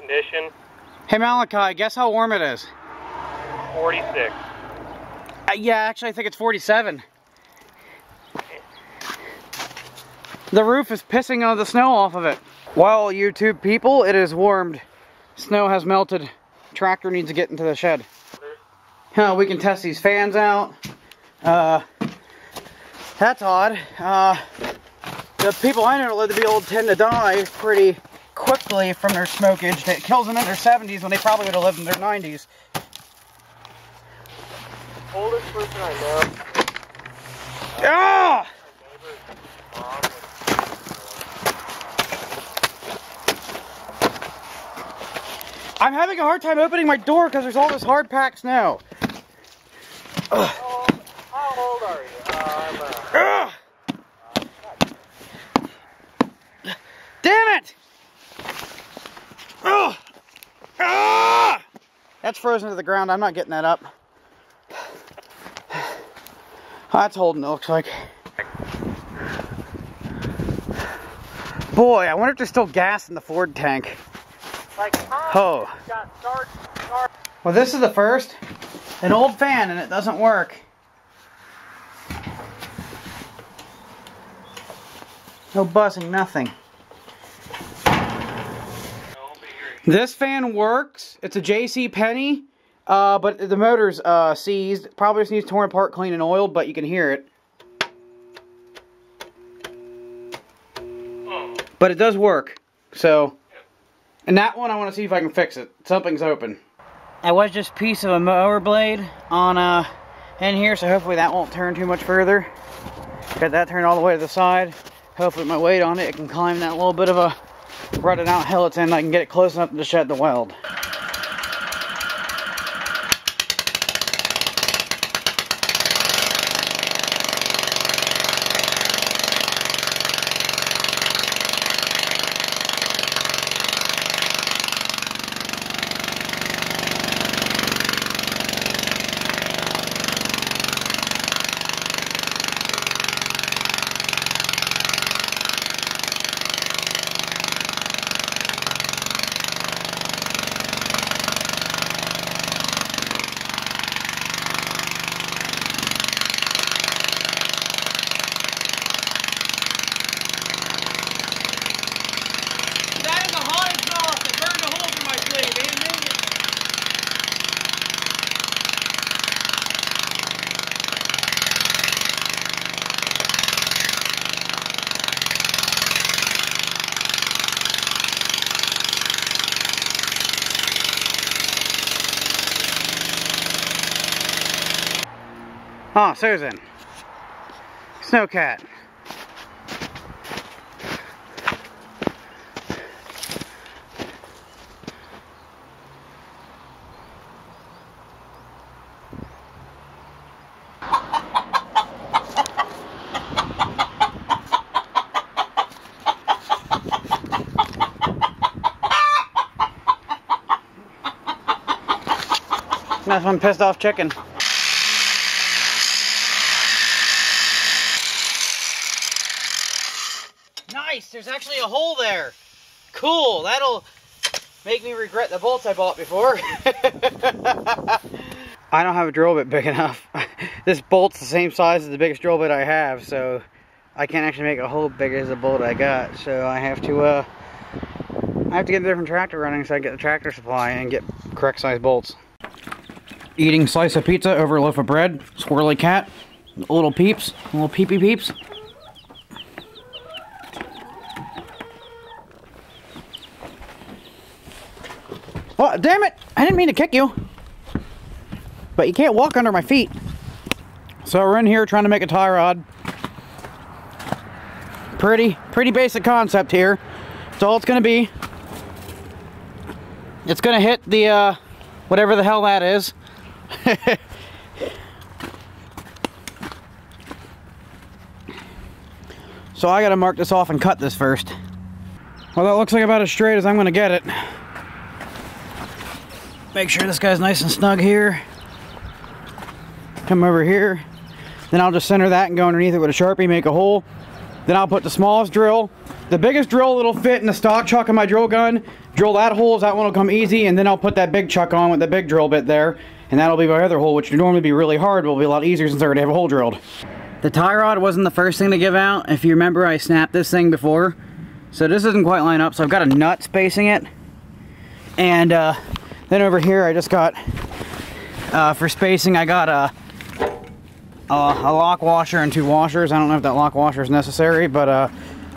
condition. Hey Malachi, guess how warm it is? 46. Yeah, actually I think it's 47. The roof is pissing all the snow off of it. Well, YouTube people, it is warmed. Snow has melted. Tractor needs to get into the shed. We can test these fans out. That's odd. The people I know that live to be old tend to die pretty quickly from their smokage. It kills them in their 70s when they probably would have lived in their 90s. Oldest person I know. Ah! I'm having a hard time opening my door because there's all this hard packed snow. How old are you? Damn it! That's frozen to the ground. I'm not getting that up. That's holding, it looks like. Boy, I wonder if there's still gas in the Ford tank. Oh. Well, this is the first. An old fan and it doesn't work. No buzzing, nothing. This fan works. It's a JC Penney, but the motor's seized. Probably just needs torn apart, clean, and oiled, but you can hear it. But it does work. So, and that one I want to see if I can fix it. Something's open. I wedged this piece of a mower blade on in here, so hopefully that won't turn too much further. Got that turned all the way to the side. Hopefully with my weight on it, it can climb that little bit of a rutted out hill it's in. I can get it close enough to shed the weld. Oh, Susan. Snowcat. That's one pissed off chicken. Nice, there's actually a hole there. Cool, that'll make me regret the bolts I bought before. I don't have a drill bit big enough. This bolt's the same size as the biggest drill bit I have, so I can't actually make a hole big as the bolt I got. So I have to get a different tractor running so I can get the tractor supply and get correct size bolts. Eating slice of pizza over a loaf of bread. Squirrely cat. Little peeps. Little peepee peeps. Oh, damn it! I didn't mean to kick you. But you can't walk under my feet. So we're in here trying to make a tie rod. Pretty basic concept here. That's all it's gonna be. It's gonna hit the, whatever the hell that is. So I gotta mark this off and cut this first. Well, that looks like about as straight as I'm gonna get it. Make sure this guy's nice and snug here. Come over here. Then I'll just center that and go underneath it with a Sharpie, make a hole. Then I'll put the smallest drill the biggest drill that'll fit in the stock chuck of my drill gun, drill that hole, that one will come easy, and then I'll put that big chuck on with the big drill bit there, and that'll be my other hole, which would normally be really hard, but will be a lot easier since I already have a hole drilled. The tie rod wasn't the first thing to give out. If you remember, I snapped this thing before, so this doesn't quite line up, so I've got a nut spacing it, and then over here I just got, for spacing, I got a lock washer and 2 washers. I don't know if that lock washer is necessary, but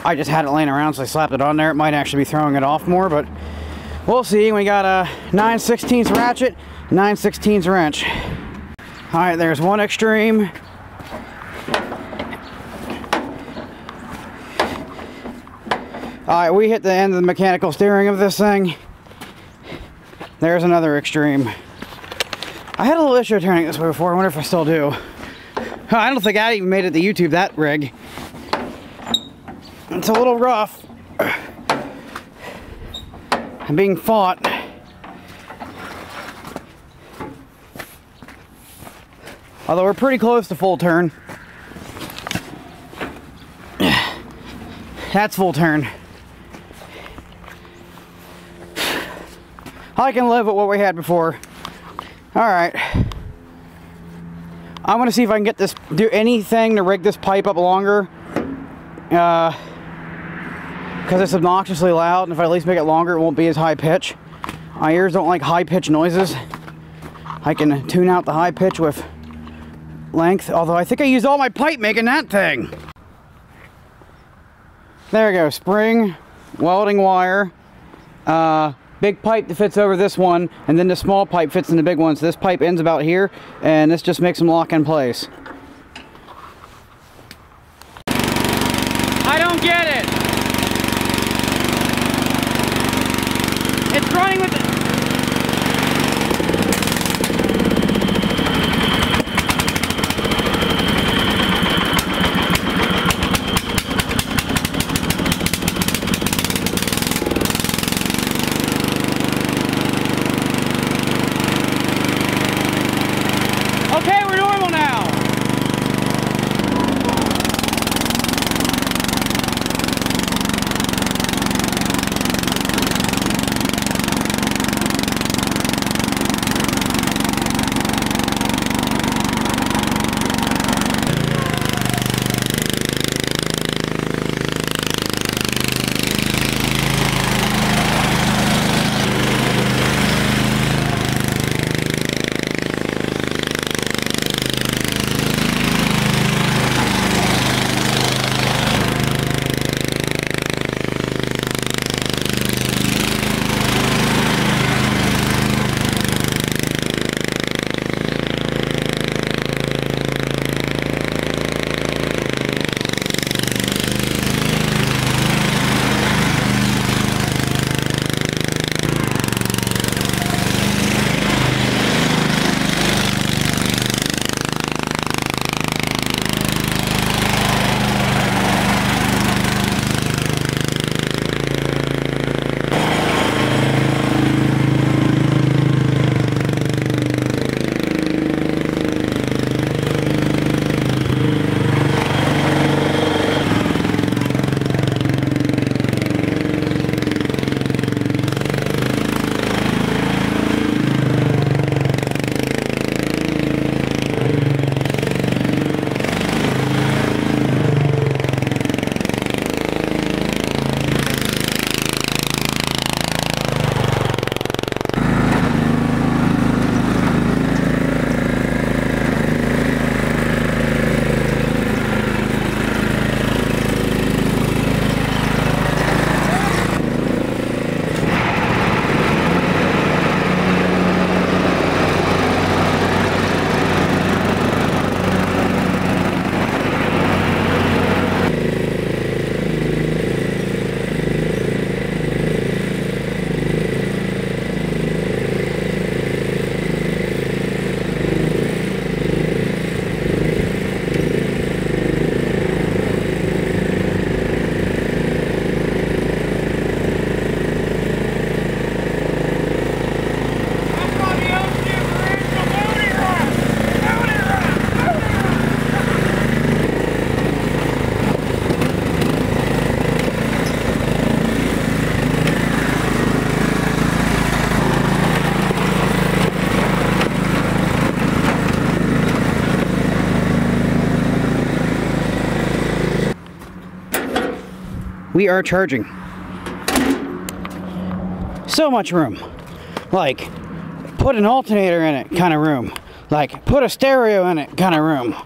I just had it laying around, so I slapped it on there. It might actually be throwing it off more, but we'll see. We got a 9/16 ratchet, 9/16 wrench. All right, there's one extreme. All right, we hit the end of the mechanical steering of this thing. There's another extreme. I had a little issue turning this way before. I wonder if I still do. I don't think I even made it to YouTube, that rig. It's a little rough. I'm being fought. Although we're pretty close to full turn. That's full turn. I can live with what we had before. Alright. I'm going to see if I can get this, do anything to rig this pipe up longer. Because it's obnoxiously loud, and if I at least make it longer, it won't be as high pitch. My ears don't like high pitch noises. I can tune out the high pitch with length, although I think I used all my pipe making that thing. There we go, spring, welding wire, big pipe that fits over this one, and then the small pipe fits in the big one, so this pipe ends about here, and this just makes them lock in place. I don't get it! It's running with the... Okay, we're normal now. we are charging. So much room. Like, put an alternator in it kind of room. Like, put a stereo in it kind of room.